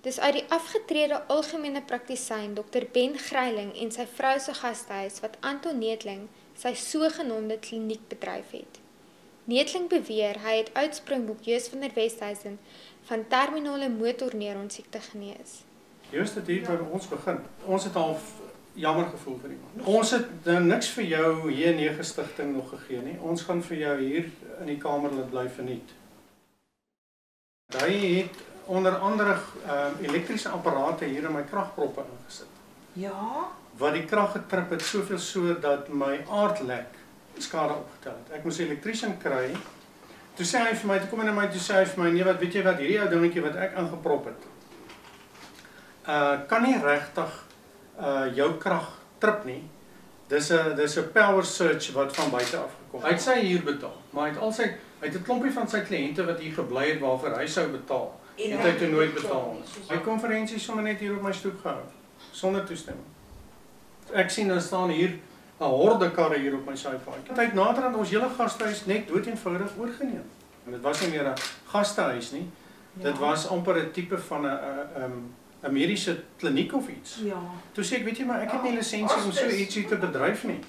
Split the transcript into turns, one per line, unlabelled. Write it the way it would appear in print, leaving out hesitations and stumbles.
Dis uit die afgetrede algemene praktisyn Dr. Ben Greiling en sy vrou se gastehuis wat Anton Neethling sy sogenaamde kliniek bedryf het. Neethling beweer hy het oud-Springbok Joos van der Westhuizen van terminale motorneuronsiekte genees.
Joos, dit hier waar ons begin. Ons het al jammer gevoel vir iemand. Ons het niks vir jou hier 9 stigting nog gegee nie. Ons gaan vir jou hier in die kamer laat bly verniet. Hy het onder andere elektrische apparate hier in my kragproppe ingesit.
Ja?
Wat die krag getrip het, soveel so dat my aardlek skade opgetel het. Ek moes 'n elektriesien kry. Toe sê hy vir my, toe kom hy na my, toe sê hy vir my, nee, wat weet jy wat, hierdie ou dingetjie wat ek ingeprop het, kan nie regtig jou krag trip nie. Dis 'n power surge wat van buite af gekom. Hy het sy huur betaal, maar hy het 'n klompie van sy kliënte wat hier gebly het waarvoor hy sou betaal. Het hy toe nooit betaal. Hy konferensie sommer net hier op my stoep gehou, sonder toestemming. Ek sien dan staan hier 'n horde karre hier op my saaipaadjie. Hy het naderhand ons hele gastehuis net doeteenvoudig oorgeneem. En dit was nie meer 'n gastehuis nie. Dit was amper 'n tipe van 'n mediese kliniek of iets.
Ja.
Toe sê ek, weet jy maar, ek het nie lisensie om so ietsie te bedryf nie.